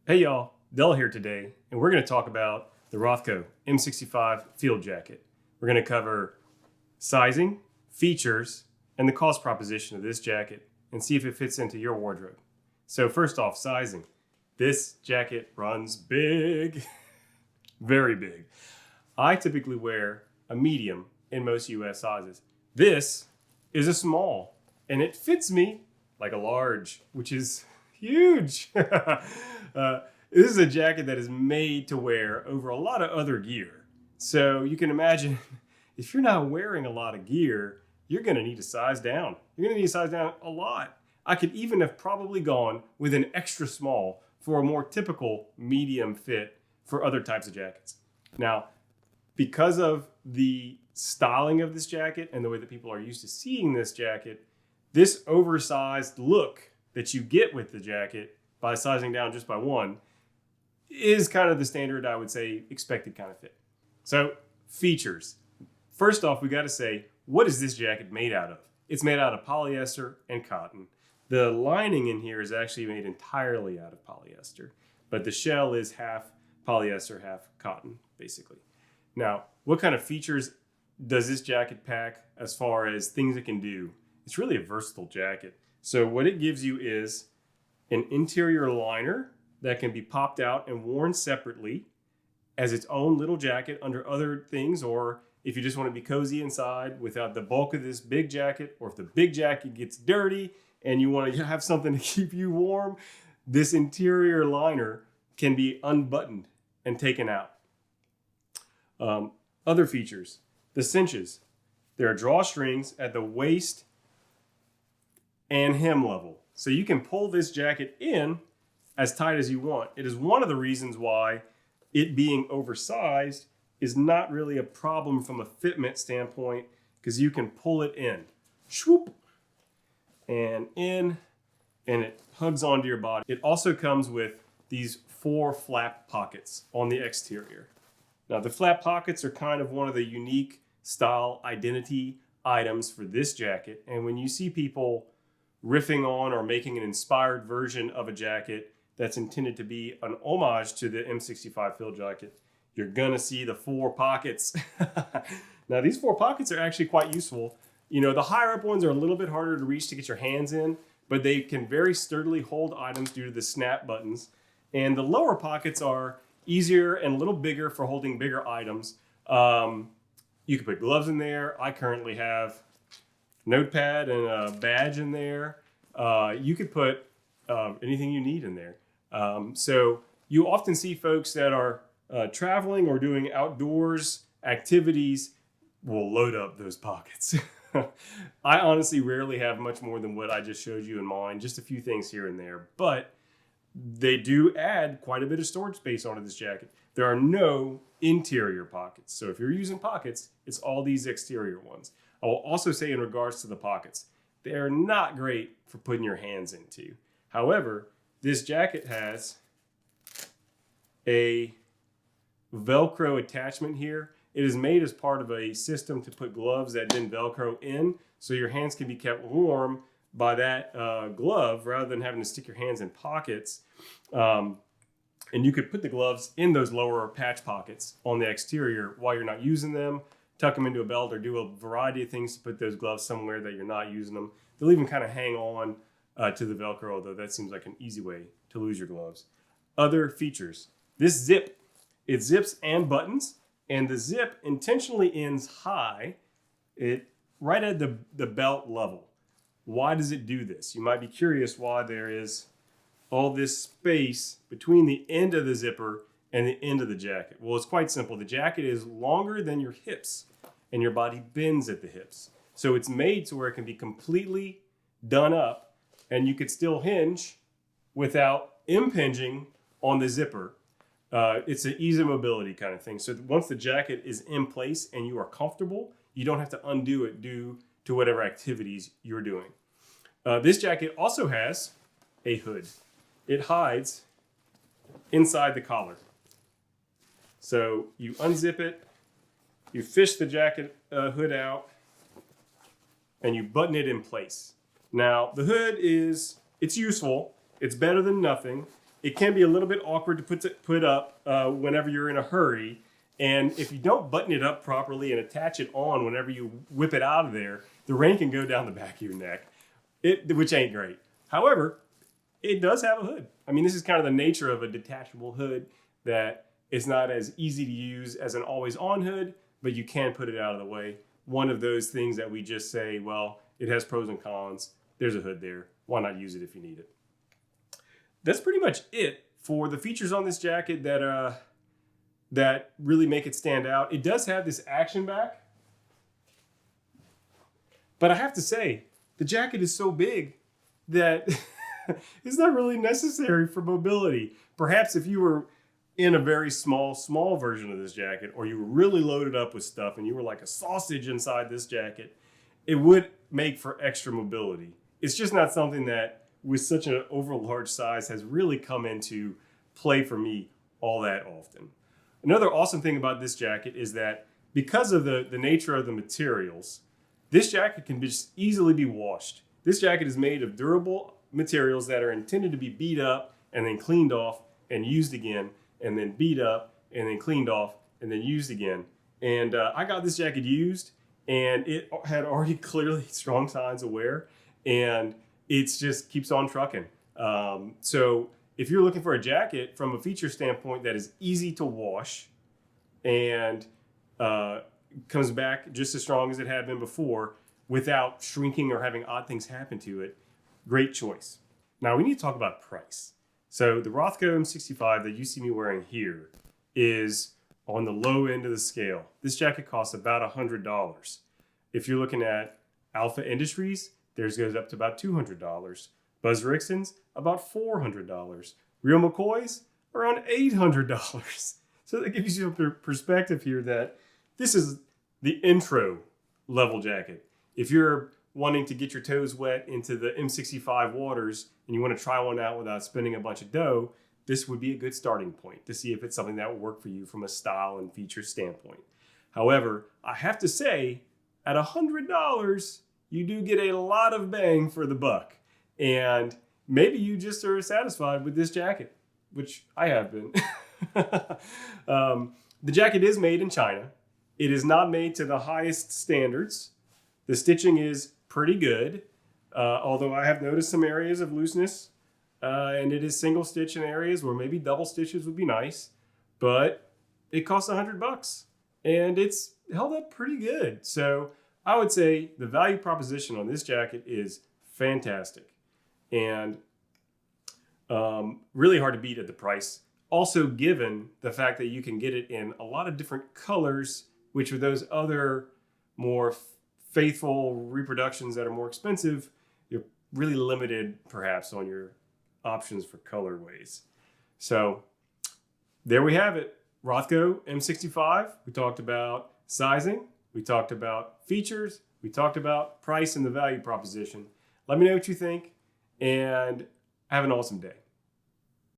Hey y'all, Dell here today, and we're going to talk about the Rothco M65 Field Jacket. We're going to cover sizing, features, and the cost proposition of this jacket and see if it fits into your wardrobe. So first off, sizing. This jacket runs big, very big. I typically wear a medium in most US sizes. This is a small, and it fits me like a large, which is huge. This is a jacket that is made to wear over a lot of other gear. So you can imagine if you're not wearing a lot of gear, you're going to need to size down. You're going to need to size down a lot. I could even have probably gone with an extra small for a more typical medium fit for other types of jackets. Now, because of the styling of this jacket and the way that people are used to seeing this jacket, this oversized look that you get with the jacket by sizing down just by one is kind of the standard, I would say, expected kind of fit. So, features. First off, we got to say, what is this jacket made out of? It's made out of polyester and cotton. The lining in here is actually made entirely out of polyester, but the shell is half polyester, half cotton, basically. Now, what kind of features does this jacket pack as far as things it can do? It's really a versatile jacket. So what it gives you is an interior liner that can be popped out and worn separately as its own little jacket under other things, or if you just want to be cozy inside without the bulk of this big jacket, or if the big jacket gets dirty and you want to have something to keep you warm, this interior liner can be unbuttoned and taken out. Other features, the cinches. There are drawstrings at the waist and hem level. So you can pull this jacket in as tight as you want. It is one of the reasons why it being oversized is not really a problem from a fitment standpoint, because you can pull it in, swoop, and in, and it hugs onto your body. It also comes with these 4 flap pockets on the exterior. Now the flap pockets are kind of one of the unique style identity items for this jacket. And when you see people riffing on or making an inspired version of a jacket that's intended to be an homage to the M65 Field Jacket, you're gonna see the 4 pockets. Now these 4 pockets are actually quite useful. You know, the higher up ones are a little bit harder to reach to get your hands in, but they can very sturdily hold items due to the snap buttons. And the lower pockets are easier and a little bigger for holding bigger items. You can put gloves in there. I currently have notepad and a badge in there. You could put anything you need in there. So you often see folks that are traveling or doing outdoors activities will load up those pockets. I honestly rarely have much more than what I just showed you in mine, just a few things here and there, but they do add quite a bit of storage space onto this jacket. There are no interior pockets. So if you're using pockets, it's all these exterior ones. I will also say in regards to the pockets, they're not great for putting your hands into. However, this jacket has a Velcro attachment here. It is made as part of a system to put gloves that then Velcro in, so your hands can be kept warm by that glove rather than having to stick your hands in pockets. And you could put the gloves in those lower patch pockets on the exterior while you're not using them, tuck them into a belt, or do a variety of things to put those gloves somewhere that you're not using them. They'll even kind of hang on to the Velcro, although that seems like an easy way to lose your gloves. Other features. This zip, it zips and buttons, and the zip intentionally ends high, right at the belt level. Why does it do this? You might be curious why there is all this space between the end of the zipper and the end of the jacket. Well, it's quite simple. The jacket is longer than your hips, and your body bends at the hips. So it's made to where it can be completely done up, and you could still hinge without impinging on the zipper. It's an easy mobility kind of thing. So once the jacket is in place and you are comfortable, you don't have to undo it due to whatever activities you're doing. This jacket also has a hood. It hides inside the collar. So you unzip it, you fish the jacket hood out, and you button it in place. Now, the hood it's useful. It's better than nothing. it can be a little bit awkward to put up whenever you're in a hurry. And if you don't button it up properly and attach it on whenever you whip it out of there, the rain can go down the back of your neck, which ain't great. However, it does have a hood. I mean, this is kind of the nature of a detachable hood, that it's not as easy to use as an always-on hood, but you can put it out of the way. One of those things that we just say, well, it has pros and cons. There's a hood there. Why not use it if you need it? That's pretty much it for the features on this jacket that really make it stand out. It does have this action back, but I have to say, the jacket is so big that it's not really necessary for mobility. Perhaps if you were in a very small version of this jacket, or you were really loaded up with stuff and you were like a sausage inside this jacket, it would make for extra mobility. It's just not something that, with such an overlarge size, has really come into play for me all that often. Another awesome thing about this jacket is that because of the nature of the materials, this jacket can just easily be washed. This jacket is made of durable materials that are intended to be beat up and then cleaned off and used again, and then beat up and then cleaned off and then used again. And I got this jacket used, and it had already clearly strong signs of wear, and it just keeps on trucking. So if you're looking for a jacket from a feature standpoint that is easy to wash and comes back just as strong as it had been before without shrinking or having odd things happen to it, great choice. Now we need to talk about price. So the Rothco M65 that you see me wearing here is on the low end of the scale. This jacket costs about $100. If you're looking at Alpha Industries, theirs goes up to about $200. Buzz Rixon's, about $400. Real McCoy's, around $800. So that gives you a perspective here that this is the intro level jacket. If you're wanting to get your toes wet into the M65 waters and you want to try one out without spending a bunch of dough, this would be a good starting point to see if it's something that will work for you from a style and feature standpoint. However, I have to say, at $100, you do get a lot of bang for the buck. And maybe you just are satisfied with this jacket, which I have been. The jacket is made in China. It is not made to the highest standards. The stitching is pretty good, although I have noticed some areas of looseness, and it is single stitch in areas where maybe double stitches would be nice, but it costs $100 and it's held up pretty good. So I would say the value proposition on this jacket is fantastic and really hard to beat at the price. Also, given the fact that you can get it in a lot of different colors, which with those other more faithful reproductions that are more expensive, you're really limited perhaps on your options for colorways. So there we have it. Rothco M65. We talked about sizing. We talked about features. We talked about price and the value proposition. Let me know what you think, and have an awesome day.